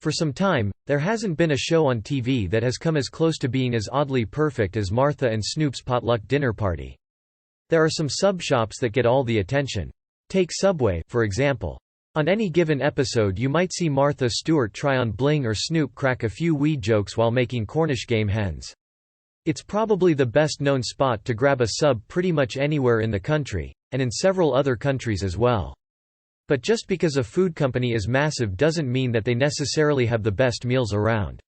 For some time, there hasn't been a show on TV that has come as close to being as oddly perfect as Martha and Snoop's potluck dinner party. There are some sub-shops that get all the attention. Take Subway, for example. On any given episode you might see Martha Stewart try on bling or Snoop crack a few weed jokes while making Cornish game hens. It's probably the best-known spot to grab a sub pretty much anywhere in the country, and in several other countries as well. But just because a food company is massive doesn't mean that they necessarily have the best meals around.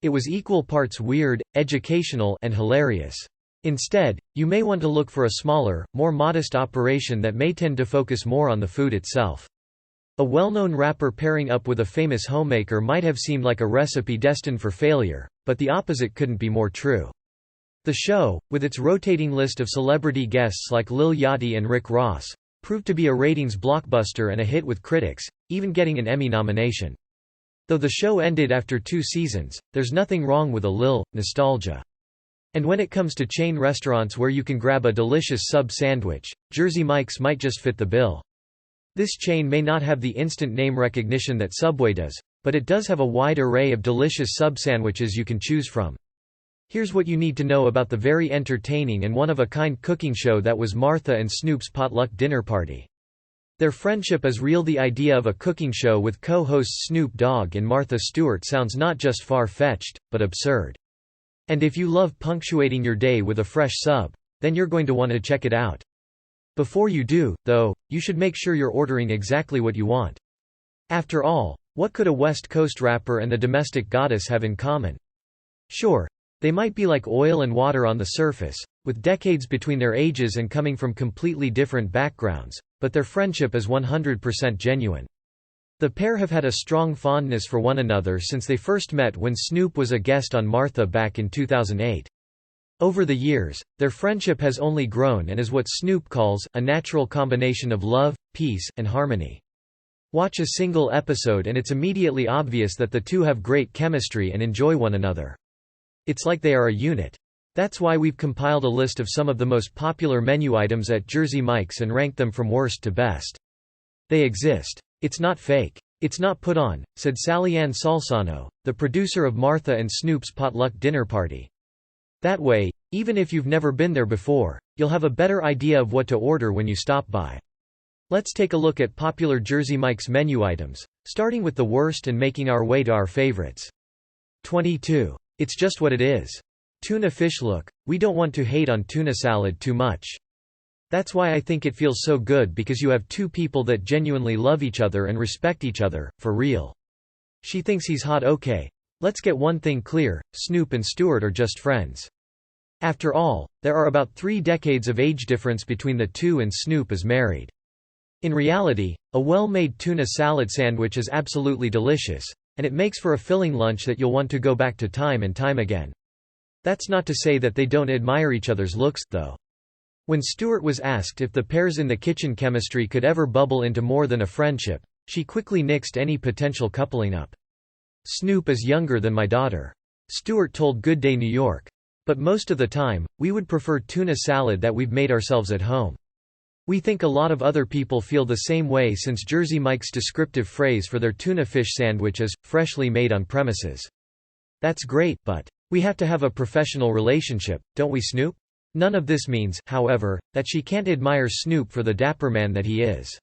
It was equal parts weird, educational, and hilarious. Instead, you may want to look for a smaller, more modest operation that may tend to focus more on the food itself. A well-known rapper pairing up with a famous homemaker might have seemed like a recipe destined for failure, but the opposite couldn't be more true. The show, with its rotating list of celebrity guests like Lil Yachty and Rick Ross, proved to be a ratings blockbuster and a hit with critics, even getting an Emmy nomination. Though the show ended after 2 seasons, there's nothing wrong with a Lil nostalgia. And when it comes to chain restaurants where you can grab a delicious sub sandwich, Jersey Mike's might just fit the bill. This chain may not have the instant name recognition that Subway does, but it does have a wide array of delicious sub sandwiches you can choose from. Here's what you need to know about the very entertaining and one-of-a-kind cooking show that was Martha and Snoop's potluck dinner party. Their friendship is real. The idea of a cooking show with co-hosts Snoop Dogg and Martha Stewart sounds not just far-fetched, but absurd. And if you love punctuating your day with a fresh sub, then you're going to want to check it out. Before you do, though, you should make sure you're ordering exactly what you want. After all, what could a West Coast rapper and the domestic goddess have in common? Sure, they might be like oil and water on the surface, with decades between their ages and coming from completely different backgrounds, but their friendship is 100% genuine. The pair have had a strong fondness for one another since they first met when Snoop was a guest on Martha back in 2008. Over the years, their friendship has only grown and is what Snoop calls a natural combination of love, peace, and harmony. Watch a single episode and it's immediately obvious that the two have great chemistry and enjoy one another. It's like they are a unit. That's why we've compiled a list of some of the most popular menu items at Jersey Mike's and ranked them from worst to best. They exist. It's not fake. It's not put on, said Sallyann Salsano, the producer of Martha and Snoop's potluck dinner party. That way, even if you've never been there before, you'll have a better idea of what to order when you stop by. Let's take a look at popular Jersey Mike's menu items, starting with the worst and making our way to our favorites. 22. It's just what it is. Tuna fish. Look, we don't want to hate on tuna salad too much. That's why I think it feels so good, because you have two people that genuinely love each other and respect each other, for real. She thinks he's hot. Okay, let's get one thing clear, Snoop and Stewart are just friends. After all, there are about 3 decades of age difference between the two and Snoop is married. In reality, a well-made tuna salad sandwich is absolutely delicious, and it makes for a filling lunch that you'll want to go back to time and time again. That's not to say that they don't admire each other's looks, though. When Stewart was asked if the pair's in the kitchen chemistry could ever bubble into more than a friendship, she quickly nixed any potential coupling up. Snoop is younger than my daughter. Stewart told Good Day New York. But most of the time, we would prefer tuna salad that we've made ourselves at home. We think a lot of other people feel the same way, since Jersey Mike's descriptive phrase for their tuna fish sandwich is, freshly made on premises. That's great, but we have to have a professional relationship, don't we, Snoop? None of this means, however, that she can't admire Snoop for the dapper man that he is.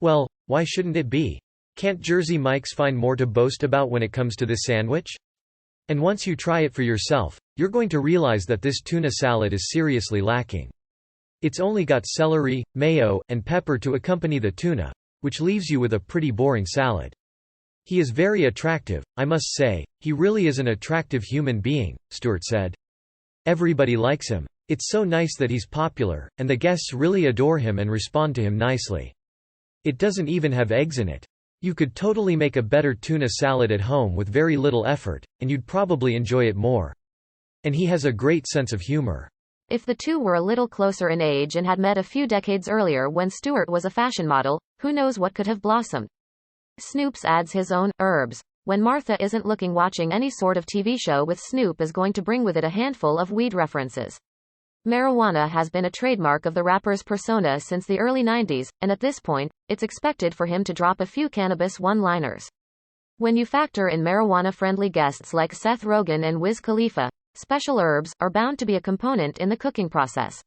Well, why shouldn't it be? Can't Jersey Mike's find more to boast about when it comes to this sandwich? And once you try it for yourself, you're going to realize that this tuna salad is seriously lacking. It's only got celery, mayo, and pepper to accompany the tuna, which leaves you with a pretty boring salad. He is very attractive, I must say, he really is an attractive human being, Stewart said. Everybody likes him. It's so nice that he's popular, and the guests really adore him and respond to him nicely. It doesn't even have eggs in it. You could totally make a better tuna salad at home with very little effort, and you'd probably enjoy it more. And he has a great sense of humor. If the two were a little closer in age and had met a few decades earlier when Stewart was a fashion model, who knows what could have blossomed. Snoop's adds his own herbs. When Martha isn't looking watching any sort of TV show with Snoop is going to bring with it a handful of weed references. Marijuana has been a trademark of the rapper's persona since the early 90s, and at this point, it's expected for him to drop a few cannabis one-liners. When you factor in marijuana-friendly guests like Seth Rogen and Wiz Khalifa, special herbs are bound to be a component in the cooking process.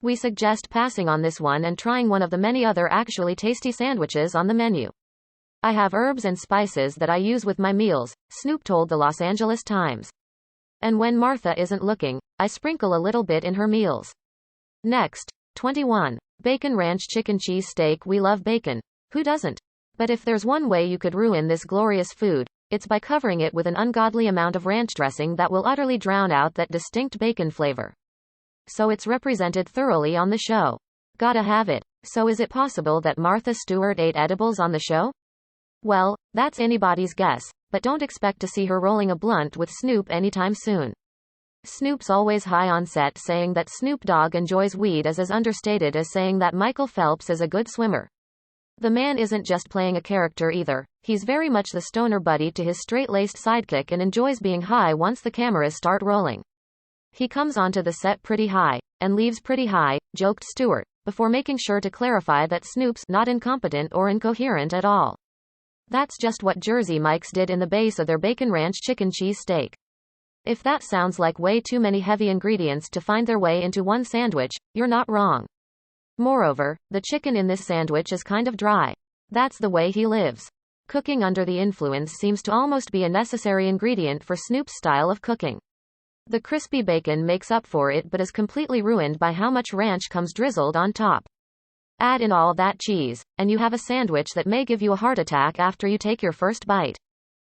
We suggest passing on this one and trying one of the many other actually tasty sandwiches on the menu. I have herbs and spices that I use with my meals, Snoop told the Los Angeles Times. And when Martha isn't looking, I sprinkle a little bit in her meals. Next, 21. Bacon Ranch Chicken Cheesesteak. We love bacon. Who doesn't? But if there's one way you could ruin this glorious food, it's by covering it with an ungodly amount of ranch dressing that will utterly drown out that distinct bacon flavor. So it's represented thoroughly on the show. Gotta have it. So is it possible that Martha Stewart ate edibles on the show? Well, that's anybody's guess, but don't expect to see her rolling a blunt with Snoop anytime soon. Snoop's always high on set. Saying that Snoop Dogg enjoys weed is as understated as saying that Michael Phelps is a good swimmer. The man isn't just playing a character either, he's very much the stoner buddy to his straight-laced sidekick and enjoys being high once the cameras start rolling. He comes onto the set pretty high, and leaves pretty high, joked Stewart, before making sure to clarify that Snoop's not incompetent or incoherent at all. That's just what Jersey Mike's did in the base of their Bacon Ranch Chicken Cheesesteak. If that sounds like way too many heavy ingredients to find their way into one sandwich, you're not wrong. Moreover, the chicken in this sandwich is kind of dry. That's the way he lives. Cooking under the influence seems to almost be a necessary ingredient for Snoop's style of cooking. The crispy bacon makes up for it but is completely ruined by how much ranch comes drizzled on top. Add in all that cheese, and you have a sandwich that may give you a heart attack after you take your first bite.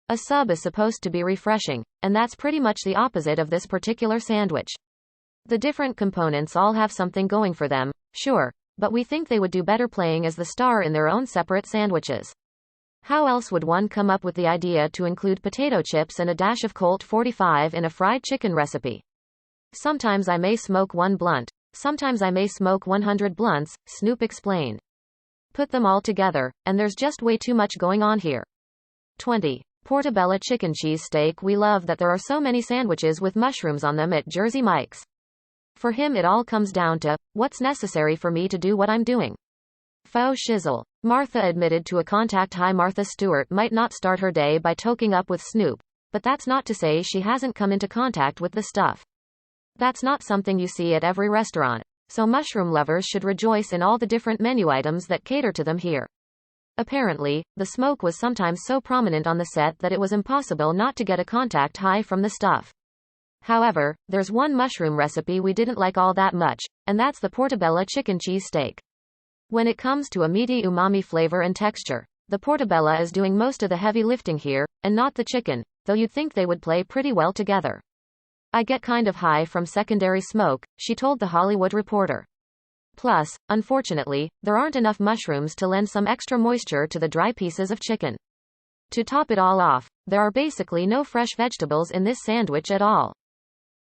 A sub is supposed to be refreshing, and that's pretty much the opposite of this particular sandwich. The different components all have something going for them, sure, but we think they would do better playing as the star in their own separate sandwiches. How else would one come up with the idea to include potato chips and a dash of Colt 45 in a fried chicken recipe? Sometimes I may smoke one blunt, sometimes I may smoke 100 blunts, Snoop explained. Put them all together, and there's just way too much going on here. 20. Portabella Chicken Cheesesteak. We love that there are so many sandwiches with mushrooms on them at Jersey Mike's. For him it all comes down to, what's necessary for me to do what I'm doing? Faux shizzle. Martha admitted to a contact high. Martha Stewart might not start her day by toking up with Snoop, but that's not to say she hasn't come into contact with the stuff. That's not something you see at every restaurant, so mushroom lovers should rejoice in all the different menu items that cater to them here. Apparently, the smoke was sometimes so prominent on the set that it was impossible not to get a contact high from the stuff. However, there's one mushroom recipe we didn't like all that much, and that's the Portabella chicken cheesesteak. When it comes to a meaty umami flavor and texture, the Portobello is doing most of the heavy lifting here, and not the chicken, though you'd think they would play pretty well together. I get kind of high from secondary smoke, she told The Hollywood Reporter. Plus, unfortunately, there aren't enough mushrooms to lend some extra moisture to the dry pieces of chicken. To top it all off, there are basically no fresh vegetables in this sandwich at all.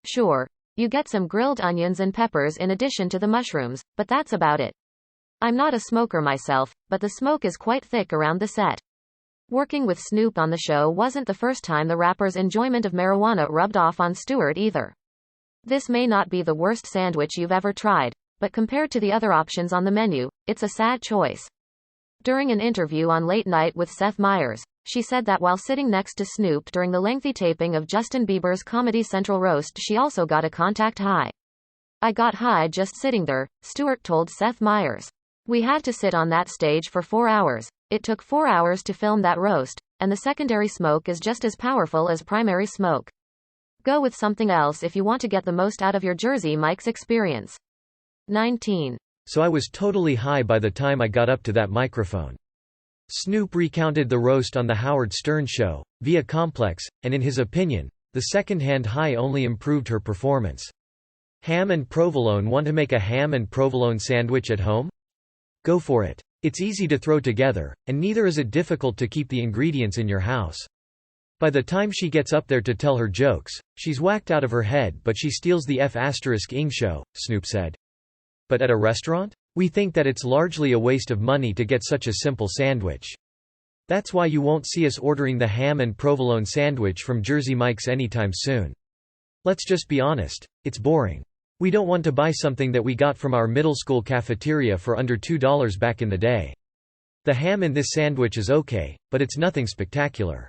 Sure, you get some grilled onions and peppers in addition to the mushrooms, but that's about it. I'm not a smoker myself, but the smoke is quite thick around the set. Working with Snoop on the show wasn't the first time the rapper's enjoyment of marijuana rubbed off on Stewart either. This may not be the worst sandwich you've ever tried, but compared to the other options on the menu, it's a sad choice. During an interview on Late Night with Seth Meyers, she said that while sitting next to Snoop during the lengthy taping of Justin Bieber's Comedy Central roast, she also got a contact high. I got high just sitting there, Stewart told Seth Meyers. We had to sit on that stage for 4 hours. It took 4 hours to film that roast, and the secondary smoke is just as powerful as primary smoke. Go with something else if you want to get the most out of your Jersey Mike's experience. 19. So I was totally high by the time I got up to that microphone. Snoop recounted the roast on The Howard Stern Show, via Complex, and in his opinion, the second-hand high only improved her performance. Ham and provolone. Want to make a ham and provolone sandwich at home? Go for it. It's easy to throw together, and neither is it difficult to keep the ingredients in your house. By the time she gets up there to tell her jokes, she's whacked out of her head, but she steals the F***ing show, Snoop said. But at a restaurant? We think that it's largely a waste of money to get such a simple sandwich. That's why you won't see us ordering the ham and provolone sandwich from Jersey Mike's anytime soon. Let's just be honest, it's boring. We don't want to buy something that we got from our middle school cafeteria for under $2 back in the day. The ham in this sandwich is okay, but it's nothing spectacular.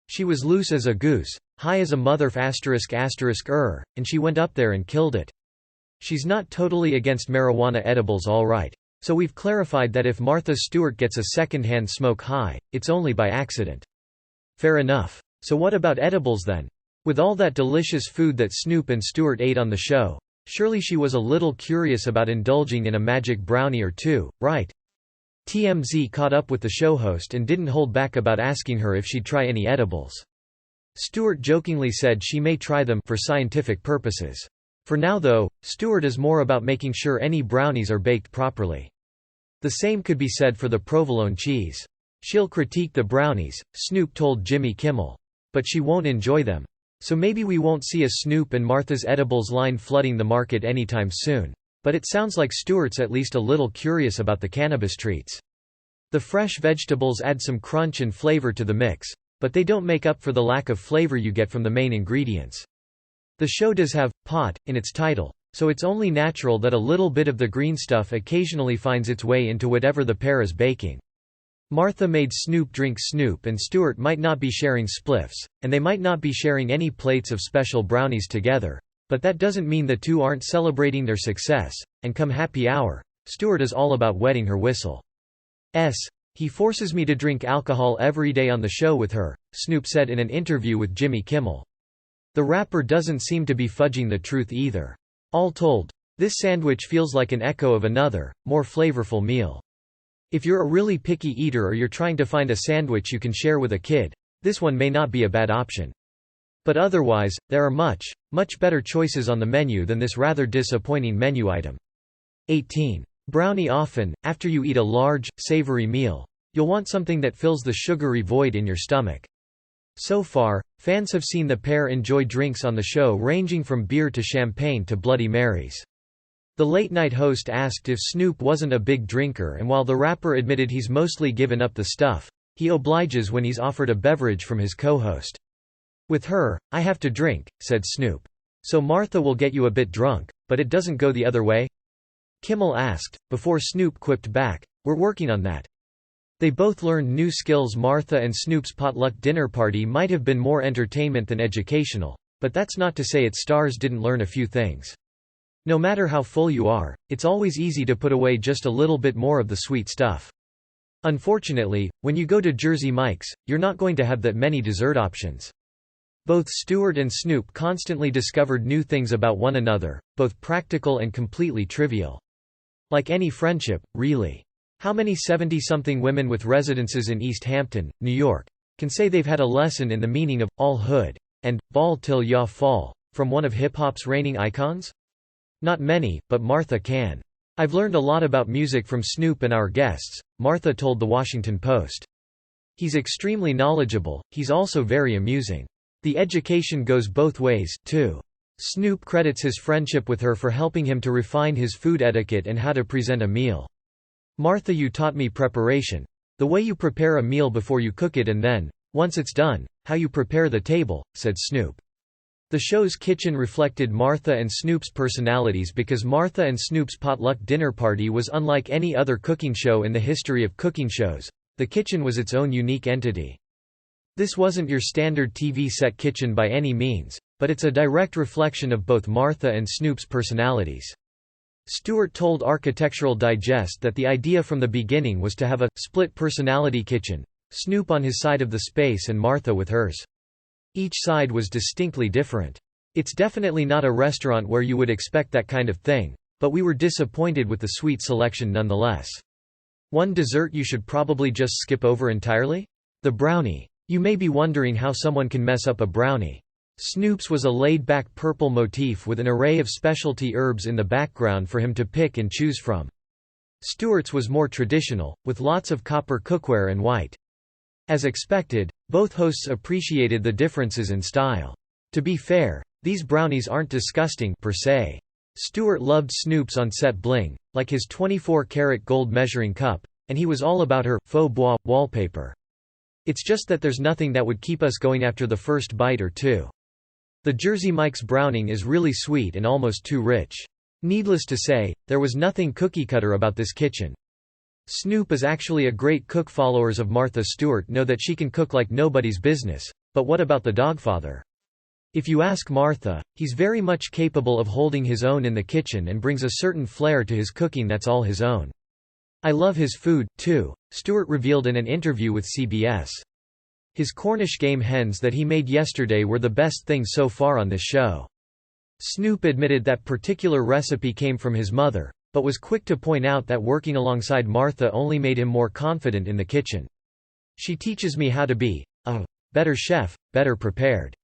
She was loose as a goose, high as a mother and she went up there and killed it. She's not totally against marijuana edibles all right. So we've clarified that if Martha Stewart gets a second-hand smoke high, it's only by accident. Fair enough. So what about edibles then? With all that delicious food that Snoop and Stewart ate on the show, surely she was a little curious about indulging in a magic brownie or two, right? TMZ caught up with the show host and didn't hold back about asking her if she'd try any edibles. Stewart jokingly said she may try them for scientific purposes. For now though, Stewart is more about making sure any brownies are baked properly. The same could be said for the provolone cheese. She'll critique the brownies, Snoop told Jimmy Kimmel. But she won't enjoy them. So maybe we won't see a Snoop and Martha's edibles line flooding the market anytime soon. But it sounds like Stewart's at least a little curious about the cannabis treats. The fresh vegetables add some crunch and flavor to the mix, but they don't make up for the lack of flavor you get from the main ingredients. The show does have pot in its title, so it's only natural that a little bit of the green stuff occasionally finds its way into whatever the pair is baking. Martha made Snoop drink Snoop and Stewart might not be sharing spliffs, and they might not be sharing any plates of special brownies together, but that doesn't mean the two aren't celebrating their success, and come happy hour, Stewart is all about wetting her whistle. He forces me to drink alcohol every day on the show with her, Snoop said in an interview with Jimmy Kimmel. The rapper doesn't seem to be fudging the truth either. All told, this sandwich feels like an echo of another, more flavorful meal. If you're a really picky eater or you're trying to find a sandwich you can share with a kid, this one may not be a bad option. But otherwise, there are much better choices on the menu than this rather disappointing menu item. 18. Brownie. Often, after you eat a large, savory meal, you'll want something that fills the sugary void in your stomach. So far, fans have seen the pair enjoy drinks on the show ranging from beer to champagne to Bloody Marys. The late-night host asked if Snoop wasn't a big drinker, and while the rapper admitted he's mostly given up the stuff, he obliges when he's offered a beverage from his co-host. "With her, I have to drink," said Snoop. "So Martha will get you a bit drunk, but it doesn't go the other way?" Kimmel asked, before Snoop quipped back, "We're working on that." They both learned new skills. Martha and Snoop's potluck dinner party might have been more entertainment than educational, but that's not to say its stars didn't learn a few things. No matter how full you are, it's always easy to put away just a little bit more of the sweet stuff. Unfortunately, when you go to Jersey Mike's, you're not going to have that many dessert options. Both Stewart and Snoop constantly discovered new things about one another, both practical and completely trivial. Like any friendship, really. How many 70-something women with residences in East Hampton, New York, can say they've had a lesson in the meaning of all hood and ball till ya fall from one of hip-hop's reigning icons? Not many, but Martha can. "I've learned a lot about music from Snoop and our guests," Martha told The Washington Post. "He's extremely knowledgeable, he's also very amusing. The education goes both ways, too." Snoop credits his friendship with her for helping him to refine his food etiquette and how to present a meal. "Martha, you taught me preparation. The way you prepare a meal before you cook it and then, once it's done, how you prepare the table," said Snoop. The show's kitchen reflected Martha and Snoop's personalities because Martha and Snoop's potluck dinner party was unlike any other cooking show in the history of cooking shows. The kitchen was its own unique entity. This wasn't your standard TV set kitchen by any means, but it's a direct reflection of both Martha and Snoop's personalities. Stewart told Architectural Digest that the idea from the beginning was to have a split-personality kitchen, Snoop on his side of the space and Martha with hers. Each side was distinctly different. "It's definitely not a restaurant where you would expect that kind of thing, but we were disappointed with the sweet selection nonetheless. One dessert you should probably just skip over entirely? The brownie. You may be wondering how someone can mess up a brownie. Snoop's was a laid-back purple motif with an array of specialty herbs in the background for him to pick and choose from. Stewart's was more traditional, with lots of copper cookware and white. As expected, both hosts appreciated the differences in style. To be fair, these brownies aren't disgusting per se. Stewart loved Snoop's on-set bling, like his 24-karat gold measuring cup, and he was all about her faux bois wallpaper. It's just that there's nothing that would keep us going after the first bite or two. The Jersey Mike's browning is really sweet and almost too rich. Needless to say, there was nothing cookie-cutter about this kitchen. Snoop is actually a great cook. Followers of Martha Stewart know that she can cook like nobody's business, But what about the dogfather? If you ask Martha, he's very much capable of holding his own in the kitchen and brings a certain flair to his cooking that's all his own. I love his food, too, Stewart revealed in an interview with CBS. His Cornish game hens that he made yesterday were the best thing so far on this show. Snoop admitted that particular recipe came from his mother, but was quick to point out that working alongside Martha only made him more confident in the kitchen. She teaches me how to be a better chef, better prepared.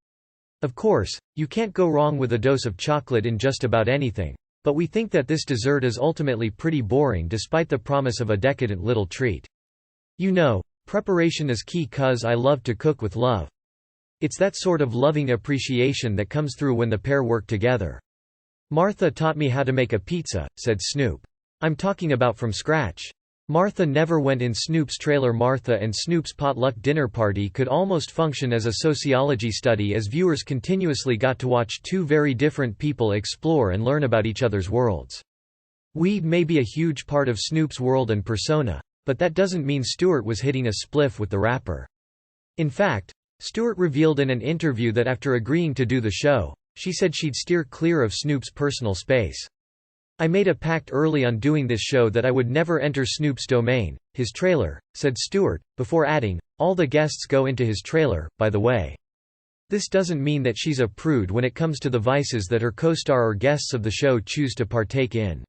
Of course, you can't go wrong with a dose of chocolate in just about anything, but we think that this dessert is ultimately pretty boring despite the promise of a decadent little treat. You know, preparation is key 'cause I love to cook with love. It's that sort of loving appreciation that comes through when the pair work together. Martha taught me how to make a pizza, said Snoop. I'm talking about from scratch. Martha never went in Snoop's trailer. Martha and Snoop's potluck dinner party could almost function as a sociology study as viewers continuously got to watch two very different people explore and learn about each other's worlds. Weed may be a huge part of Snoop's world and persona, but that doesn't mean Stewart was hitting a spliff with the rapper. In fact, Stewart revealed in an interview that after agreeing to do the show, she said she'd steer clear of Snoop's personal space. I made a pact early on doing this show that I would never enter Snoop's domain, his trailer, said Stewart, before adding, all the guests go into his trailer, by the way. This doesn't mean that she's a prude when it comes to the vices that her co-star or guests of the show choose to partake in.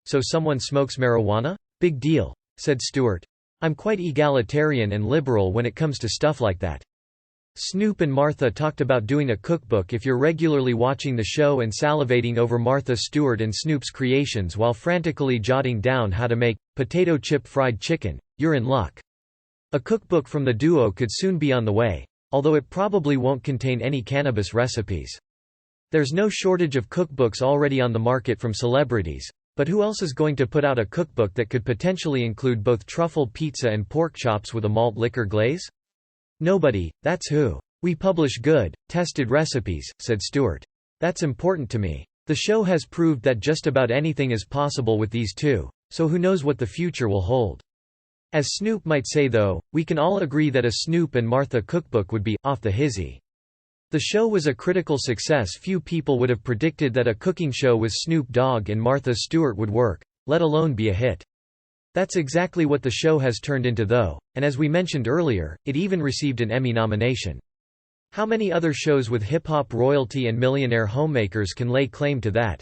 So someone smokes marijuana? Big deal, said Stewart. I'm quite egalitarian and liberal when it comes to stuff like that. Snoop and Martha talked about doing a cookbook. If you're regularly watching the show and salivating over Martha Stewart and Snoop's creations while frantically jotting down how to make potato chip fried chicken, you're in luck. A cookbook from the duo could soon be on the way, although it probably won't contain any cannabis recipes. There's no shortage of cookbooks already on the market from celebrities, but who else is going to put out a cookbook that could potentially include both truffle pizza and pork chops with a malt liquor glaze? Nobody, that's who. We publish good, tested recipes, said Stewart. That's important to me. The show has proved that just about anything is possible with these two, so who knows what the future will hold. As Snoop might say though, we can all agree that a Snoop and Martha cookbook would be off the hizzy. The show was a critical success. Few people would have predicted that a cooking show with Snoop Dogg and Martha Stewart would work, let alone be a hit. That's exactly what the show has turned into though, and as we mentioned earlier, it even received an Emmy nomination. How many other shows with hip-hop royalty and millionaire homemakers can lay claim to that?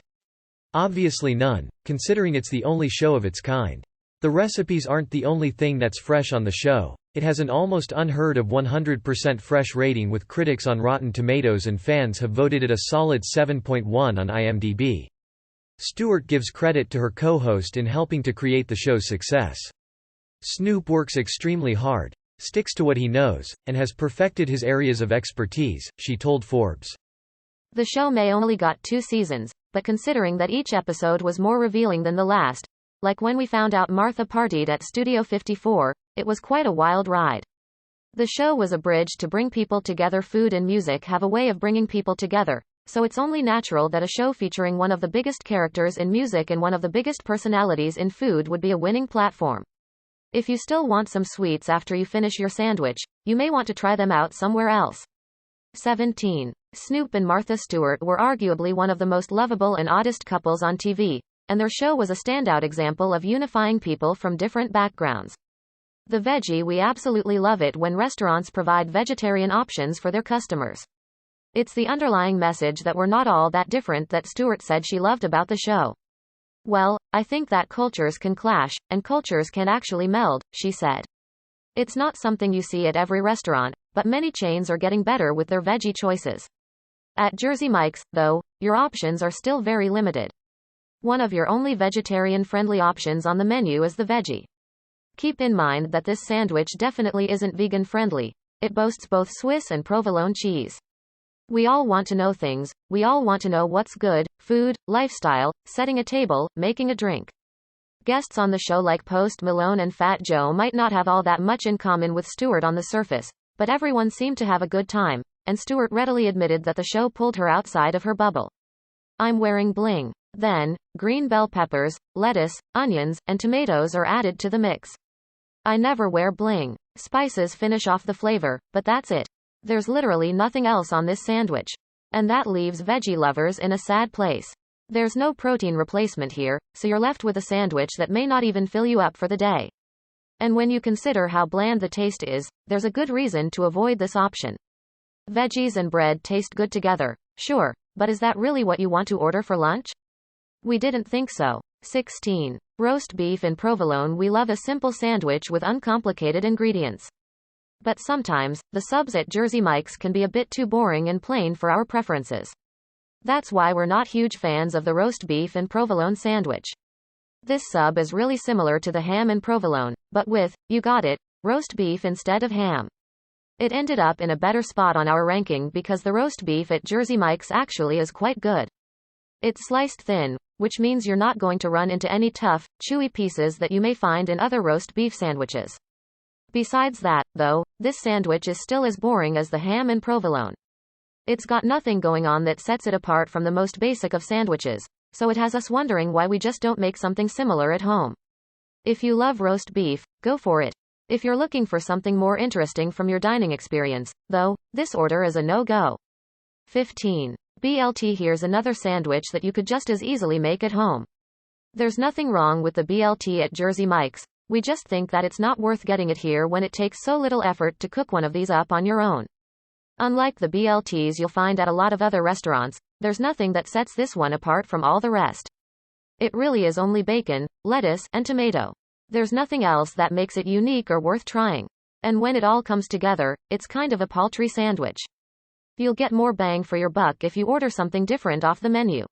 Obviously none, considering it's the only show of its kind. The recipes aren't the only thing that's fresh on the show. It has an almost unheard of 100% fresh rating with critics on Rotten Tomatoes, and fans have voted it a solid 7.1 on IMDb. Stewart gives credit to her co-host in helping to create the show's success. Snoop works extremely hard, sticks to what he knows, and has perfected his areas of expertise, she told Forbes. The show may only got 2 seasons, but considering that each episode was more revealing than the last, like when we found out Martha partied at Studio 54, it was quite a wild ride. The show was a bridge to bring people together. Food and music have a way of bringing people together, so it's only natural that a show featuring one of the biggest characters in music and one of the biggest personalities in food would be a winning platform. If you still want some sweets after you finish your sandwich, you may want to try them out somewhere else. 17. Snoop and Martha Stewart were arguably one of the most lovable and oddest couples on TV, and their show was a standout example of unifying people from different backgrounds. The veggie: we absolutely love it when restaurants provide vegetarian options for their customers. It's the underlying message that we're not all that different that Stewart said she loved about the show. Well, I think that cultures can clash, and cultures can actually meld, she said. It's not something you see at every restaurant, but many chains are getting better with their veggie choices. At Jersey Mike's, though, your options are still very limited. One of your only vegetarian-friendly options on the menu is the veggie. Keep in mind that this sandwich definitely isn't vegan-friendly. It boasts both Swiss and provolone cheese. We all want to know things. We all want to know what's good: food, lifestyle, setting a table, making a drink. Guests on the show like Post Malone and Fat Joe might not have all that much in common with Stewart on the surface, but everyone seemed to have a good time, and Stewart readily admitted that the show pulled her outside of her bubble. I'm wearing bling. Then, green bell peppers, lettuce, onions, and tomatoes are added to the mix. I never wear bling. Spices finish off the flavor, but that's it. There's literally nothing else on this sandwich. And that leaves veggie lovers in a sad place. There's no protein replacement here, so you're left with a sandwich that may not even fill you up for the day. And when you consider how bland the taste is, there's a good reason to avoid this option. Veggies and bread taste good together, sure, but is that really what you want to order for lunch? We didn't think so. 16. Roast beef in provolone. We love a simple sandwich with uncomplicated ingredients. But sometimes, the subs at Jersey Mike's can be a bit too boring and plain for our preferences. That's why we're not huge fans of the roast beef and provolone sandwich. This sub is really similar to the ham and provolone, but with, you got it, roast beef instead of ham. It ended up in a better spot on our ranking because the roast beef at Jersey Mike's actually is quite good. It's sliced thin, which means you're not going to run into any tough, chewy pieces that you may find in other roast beef sandwiches. Besides that, though, this sandwich is still as boring as the ham and provolone. It's got nothing going on that sets it apart from the most basic of sandwiches, so it has us wondering why we just don't make something similar at home. If you love roast beef, go for it. If you're looking for something more interesting from your dining experience, though, this order is a no-go. 15. BLT. Here's another sandwich that you could just as easily make at home. There's nothing wrong with the BLT at Jersey Mike's, we just think that it's not worth getting it here when it takes so little effort to cook one of these up on your own. Unlike the BLTs you'll find at a lot of other restaurants, there's nothing that sets this one apart from all the rest. It really is only bacon, lettuce, and tomato. There's nothing else that makes it unique or worth trying. And when it all comes together, it's kind of a paltry sandwich. You'll get more bang for your buck if you order something different off the menu.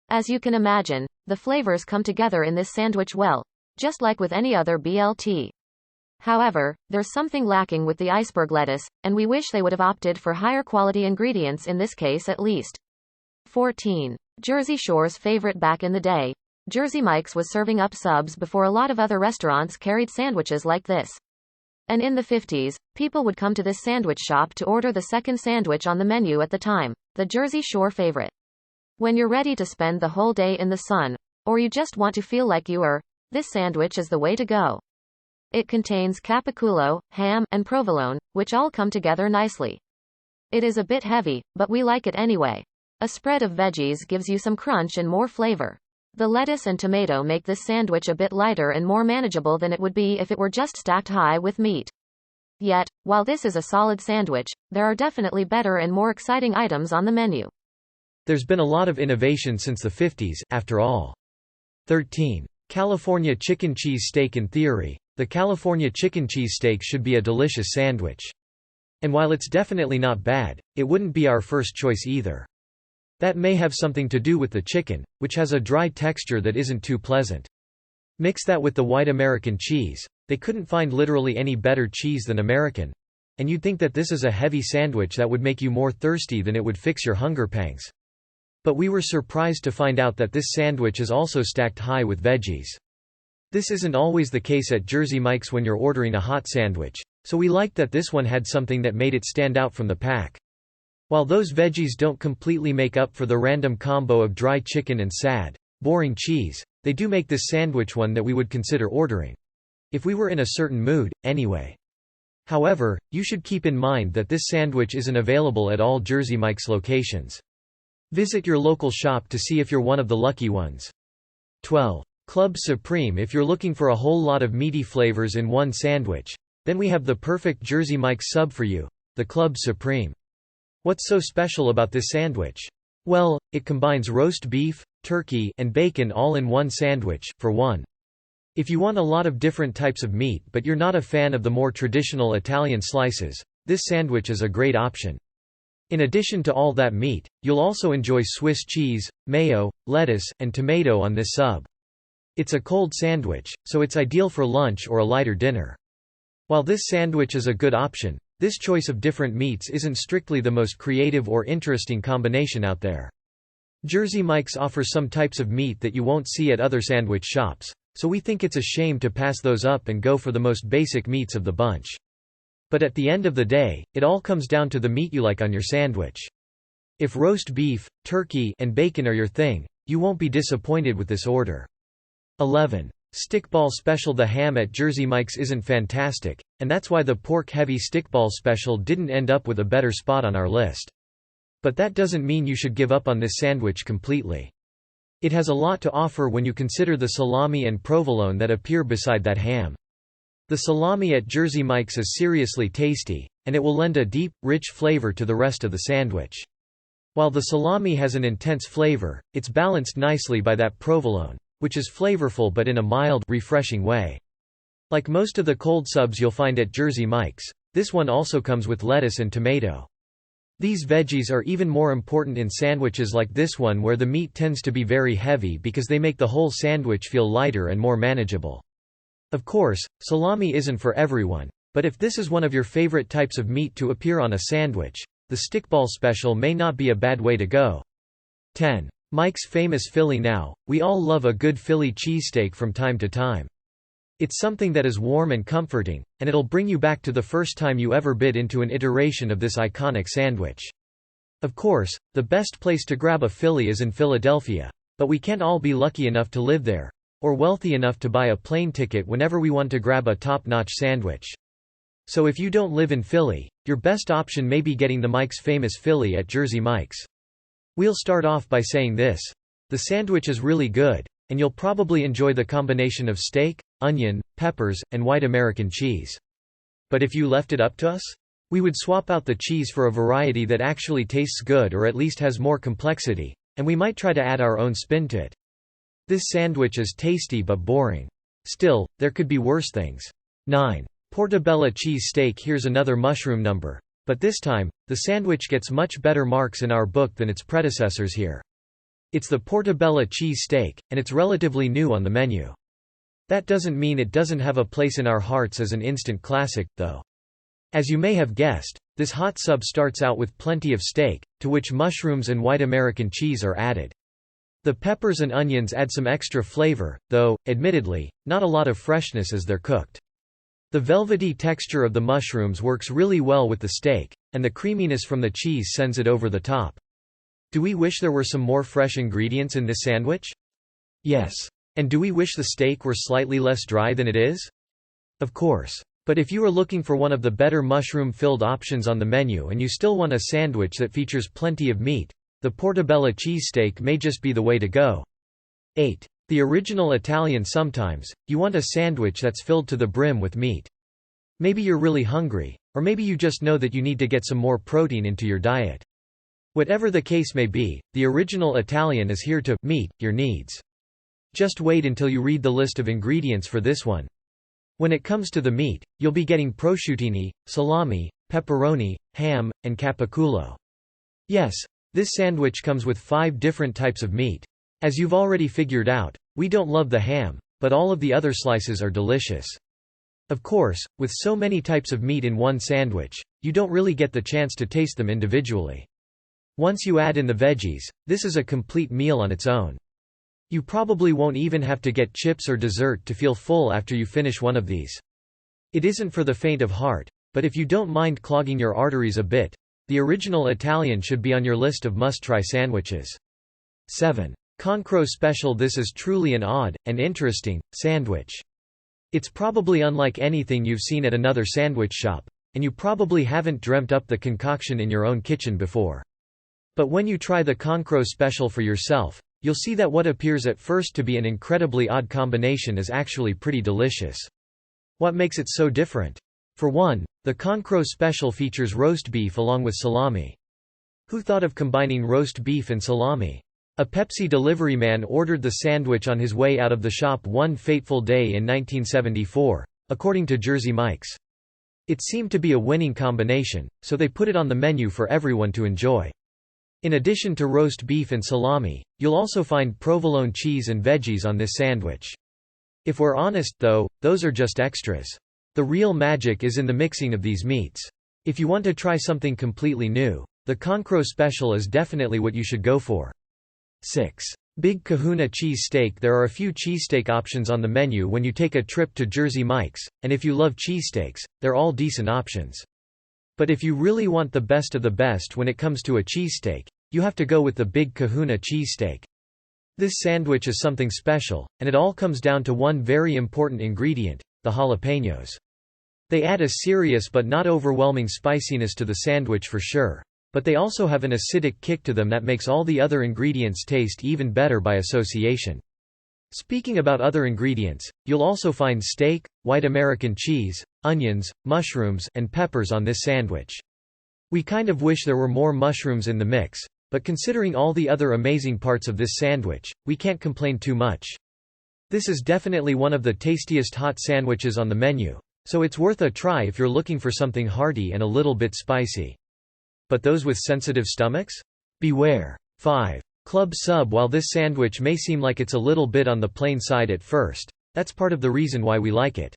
As you can imagine, the flavors come together in this sandwich well, just like with any other BLT. However, there's something lacking with the iceberg lettuce, and we wish they would have opted for higher quality ingredients in this case at least. 14. Jersey Shore's favorite. Back in the day, Jersey Mike's was serving up subs before a lot of other restaurants carried sandwiches like this. And in the 50s, people would come to this sandwich shop to order the second sandwich on the menu at the time, the Jersey Shore favorite. When you're ready to spend the whole day in the sun, or you just want to feel like you are, this sandwich is the way to go. It contains capiculo, ham, and provolone, which all come together nicely. It is a bit heavy, but we like it anyway. A spread of veggies gives you some crunch and more flavor. The lettuce and tomato make this sandwich a bit lighter and more manageable than it would be if it were just stacked high with meat. Yet, while this is a solid sandwich, there are definitely better and more exciting items on the menu. There's been a lot of innovation since the 50s, after all. 13. California chicken cheese steak. In theory, the California chicken cheesesteak should be a delicious sandwich. And while it's definitely not bad, it wouldn't be our first choice either. That may have something to do with the chicken, which has a dry texture that isn't too pleasant. Mix that with the white American cheese. They couldn't find literally any better cheese than American. And you'd think that this is a heavy sandwich that would make you more thirsty than it would fix your hunger pangs. But we were surprised to find out that this sandwich is also stacked high with veggies. This isn't always the case at Jersey Mike's when you're ordering a hot sandwich, so we liked that this one had something that made it stand out from the pack. While those veggies don't completely make up for the random combo of dry chicken and sad, boring cheese, they do make this sandwich one that we would consider ordering. If we were in a certain mood, anyway. However, you should keep in mind that this sandwich isn't available at all Jersey Mike's locations. Visit your local shop to see if you're one of the lucky ones. 12. Club Supreme. If you're looking for a whole lot of meaty flavors in one sandwich, then we have the perfect Jersey Mike's sub for you, the Club Supreme. What's so special about this sandwich? Well, it combines roast beef, turkey, and bacon all in one sandwich, for one. If you want a lot of different types of meat but you're not a fan of the more traditional Italian slices, this sandwich is a great option. In addition to all that meat, you'll also enjoy Swiss cheese, mayo, lettuce, and tomato on this sub. It's a cold sandwich, so it's ideal for lunch or a lighter dinner. While this sandwich is a good option, this choice of different meats isn't strictly the most creative or interesting combination out there. Jersey Mike's offers some types of meat that you won't see at other sandwich shops, so we think it's a shame to pass those up and go for the most basic meats of the bunch. But at the end of the day, it all comes down to the meat you like on your sandwich. If roast beef, turkey, and bacon are your thing, you won't be disappointed with this order. 11. Stickball Special. The ham at Jersey Mike's isn't fantastic, and that's why the pork-heavy stickball special didn't end up with a better spot on our list. But that doesn't mean you should give up on this sandwich completely. It has a lot to offer when you consider the salami and provolone that appear beside that ham. The salami at Jersey Mike's is seriously tasty, and it will lend a deep, rich flavor to the rest of the sandwich. While the salami has an intense flavor, it's balanced nicely by that provolone, which is flavorful but in a mild, refreshing way. Like most of the cold subs you'll find at Jersey Mike's, this one also comes with lettuce and tomato. These veggies are even more important in sandwiches like this one where the meat tends to be very heavy because they make the whole sandwich feel lighter and more manageable. Of course, salami isn't for everyone, but if this is one of your favorite types of meat to appear on a sandwich, the stickball special may not be a bad way to go. 10. Mike's famous Philly now. We all love a good Philly cheesesteak from time to time. It's something that is warm and comforting, and it'll bring you back to the first time you ever bit into an iteration of this iconic sandwich. Of course, the best place to grab a Philly is in Philadelphia, but we can't all be lucky enough to live there, or wealthy enough to buy a plane ticket whenever we want to grab a top-notch sandwich. So if you don't live in Philly, your best option may be getting the Mike's famous Philly at Jersey Mike's. We'll start off by saying this. The sandwich is really good, and you'll probably enjoy the combination of steak, onion, peppers, and white American cheese. But if you left it up to us? We would swap out the cheese for a variety that actually tastes good or at least has more complexity, and we might try to add our own spin to it. This sandwich is tasty but boring. Still, there could be worse things. 9. Portabella cheesesteak. Here's another mushroom number. But this time, the sandwich gets much better marks in our book than its predecessors here. It's the Portabella cheesesteak, and it's relatively new on the menu. That doesn't mean it doesn't have a place in our hearts as an instant classic, though. As you may have guessed, this hot sub starts out with plenty of steak, to which mushrooms and white American cheese are added. The peppers and onions add some extra flavor, though, admittedly, not a lot of freshness as they're cooked. The velvety texture of the mushrooms works really well with the steak, and the creaminess from the cheese sends it over the top. Do we wish there were some more fresh ingredients in this sandwich? Yes. And do we wish the steak were slightly less dry than it is? Of course. But if you are looking for one of the better mushroom-filled options on the menu and you still want a sandwich that features plenty of meat, the Portabella cheesesteak may just be the way to go. 8. The original Italian. Sometimes, you want a sandwich that's filled to the brim with meat. Maybe you're really hungry, or maybe you just know that you need to get some more protein into your diet. Whatever the case may be, the original Italian is here to meet your needs. Just wait until you read the list of ingredients for this one. When it comes to the meat, you'll be getting prosciutini, salami, pepperoni, ham, and capiculo. Yes, this sandwich comes with 5 different types of meat. As you've already figured out, we don't love the ham, but all of the other slices are delicious. Of course, with so many types of meat in one sandwich, you don't really get the chance to taste them individually. Once you add in the veggies, this is a complete meal on its own. You probably won't even have to get chips or dessert to feel full after you finish one of these. It isn't for the faint of heart, but if you don't mind clogging your arteries a bit, the original Italian should be on your list of must-try sandwiches. 7. Concro Special. This is truly an odd, and interesting, sandwich. It's probably unlike anything you've seen at another sandwich shop, and you probably haven't dreamt up the concoction in your own kitchen before. But when you try the Concro Special for yourself, you'll see that what appears at first to be an incredibly odd combination is actually pretty delicious. What makes it so different? For one, the Concro Special features roast beef along with salami. Who thought of combining roast beef and salami? A Pepsi delivery man ordered the sandwich on his way out of the shop one fateful day in 1974, according to Jersey Mike's. It seemed to be a winning combination, so they put it on the menu for everyone to enjoy. In addition to roast beef and salami, you'll also find provolone cheese and veggies on this sandwich. If we're honest though, those are just extras. The real magic is in the mixing of these meats. If you want to try something completely new, the Concro Special is definitely what you should go for. 6. Big Kahuna Cheesesteak. There are a few cheesesteak options on the menu when you take a trip to Jersey Mike's, and if you love cheesesteaks, they're all decent options. But if you really want the best of the best when it comes to a cheesesteak, you have to go with the Big Kahuna Cheesesteak. This sandwich is something special, and it all comes down to one very important ingredient: the jalapenos. They add a serious but not overwhelming spiciness to the sandwich for sure. But they also have an acidic kick to them that makes all the other ingredients taste even better by association. Speaking about other ingredients, you'll also find steak, white American cheese, onions, mushrooms, and peppers on this sandwich. We kind of wish there were more mushrooms in the mix, but considering all the other amazing parts of this sandwich, we can't complain too much. This is definitely one of the tastiest hot sandwiches on the menu, so it's worth a try if you're looking for something hearty and a little bit spicy. But those with sensitive stomachs? Beware. 5. Club sub. While this sandwich may seem like it's a little bit on the plain side at first, that's part of the reason why we like it.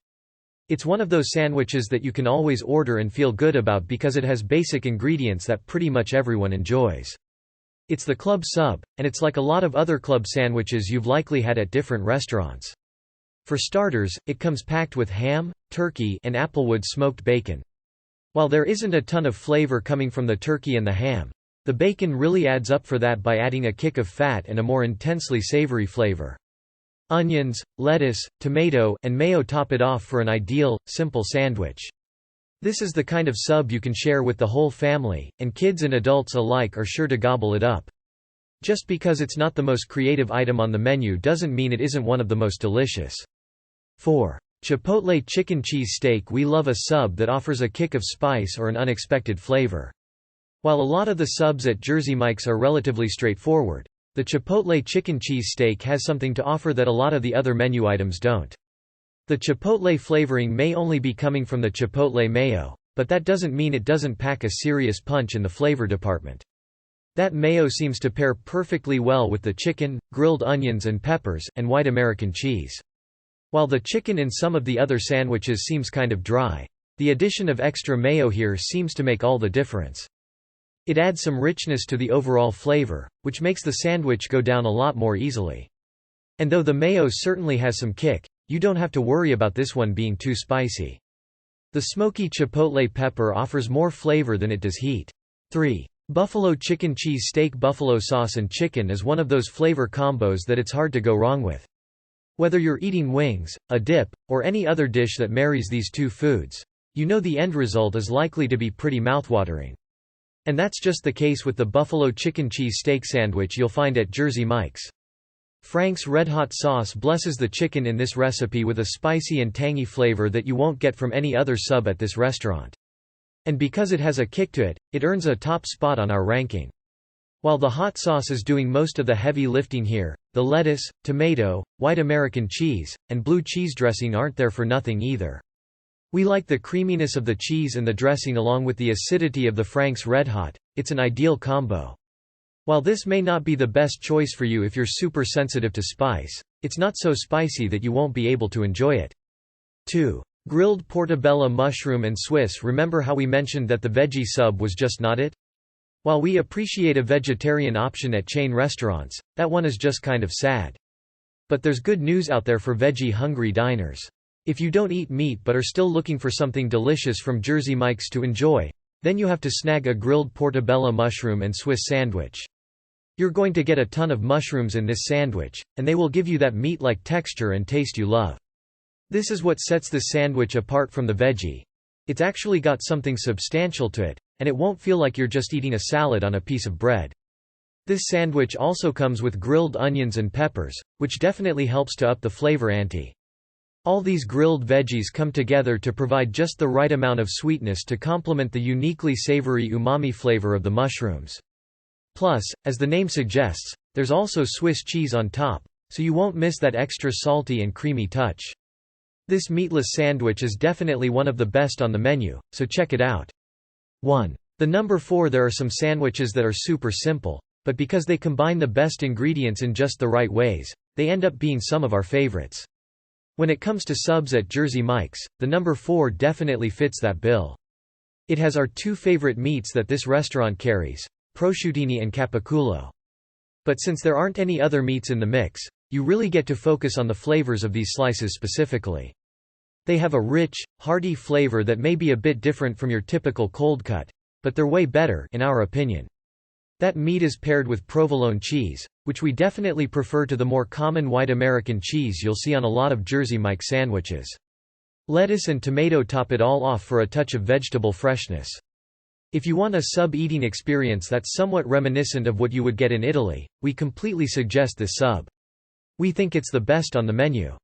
It's one of those sandwiches that you can always order and feel good about because it has basic ingredients that pretty much everyone enjoys. It's the club sub, and it's like a lot of other club sandwiches you've likely had at different restaurants. For starters, it comes packed with ham, turkey, and applewood smoked bacon. While there isn't a ton of flavor coming from the turkey and the ham, the bacon really adds up for that by adding a kick of fat and a more intensely savory flavor. Onions, lettuce, tomato, and mayo top it off for an ideal, simple sandwich. This is the kind of sub you can share with the whole family, and kids and adults alike are sure to gobble it up. Just because it's not the most creative item on the menu doesn't mean it isn't one of the most delicious. 4. Chipotle chicken cheesesteak. We love a sub that offers a kick of spice or an unexpected flavor. While a lot of the subs at Jersey Mike's are relatively straightforward, the Chipotle chicken cheesesteak has something to offer that a lot of the other menu items don't. The Chipotle flavoring may only be coming from the Chipotle mayo, but that doesn't mean it doesn't pack a serious punch in the flavor department. That mayo seems to pair perfectly well with the chicken, grilled onions and peppers, and white American cheese. While the chicken in some of the other sandwiches seems kind of dry, the addition of extra mayo here seems to make all the difference. It adds some richness to the overall flavor, which makes the sandwich go down a lot more easily. And though the mayo certainly has some kick, you don't have to worry about this one being too spicy. The smoky chipotle pepper offers more flavor than it does heat. 3. Buffalo chicken cheese steak. Buffalo sauce and chicken is one of those flavor combos that it's hard to go wrong with. Whether you're eating wings, a dip, or any other dish that marries these two foods, you know the end result is likely to be pretty mouthwatering. And that's just the case with the buffalo chicken cheese steak sandwich you'll find at Jersey Mike's. Frank's Red Hot sauce blesses the chicken in this recipe with a spicy and tangy flavor that you won't get from any other sub at this restaurant. And because it has a kick to it, it earns a top spot on our ranking. While the hot sauce is doing most of the heavy lifting here, the lettuce, tomato, white American cheese, and blue cheese dressing aren't there for nothing either. We like the creaminess of the cheese and the dressing along with the acidity of the Frank's Red Hot. It's an ideal combo. While this may not be the best choice for you if you're super sensitive to spice, it's not so spicy that you won't be able to enjoy it. 2. Grilled Portobello mushroom and Swiss. Remember how we mentioned that the veggie sub was just not it? While we appreciate a vegetarian option at chain restaurants, that one is just kind of sad. But there's good news out there for veggie-hungry diners. If you don't eat meat but are still looking for something delicious from Jersey Mike's to enjoy, then you have to snag a grilled Portobello mushroom and Swiss sandwich. You're going to get a ton of mushrooms in this sandwich, and they will give you that meat-like texture and taste you love. This is what sets this sandwich apart from the veggie. It's actually got something substantial to it, and it won't feel like you're just eating a salad on a piece of bread. This sandwich also comes with grilled onions and peppers, which definitely helps to up the flavor ante. All these grilled veggies come together to provide just the right amount of sweetness to complement the uniquely savory umami flavor of the mushrooms. Plus, as the name suggests, there's also Swiss cheese on top, so you won't miss that extra salty and creamy touch. This meatless sandwich is definitely one of the best on the menu, so check it out. 1. The number 4. There are some sandwiches that are super simple, but because they combine the best ingredients in just the right ways, they end up being some of our favorites. When it comes to subs at Jersey Mike's, the number 4 definitely fits that bill. It has our two favorite meats that this restaurant carries, prosciutini and capiculo. But since there aren't any other meats in the mix, you really get to focus on the flavors of these slices specifically. They have a rich, hearty flavor that may be a bit different from your typical cold cut, but they're way better in our opinion. That meat is paired with provolone cheese, which we definitely prefer to the more common white American cheese you'll see on a lot of Jersey Mike sandwiches. Lettuce and tomato top it all off for a touch of vegetable freshness. If you want a sub-eating experience that's somewhat reminiscent of what you would get in Italy, we completely suggest this sub. We think it's the best on the menu.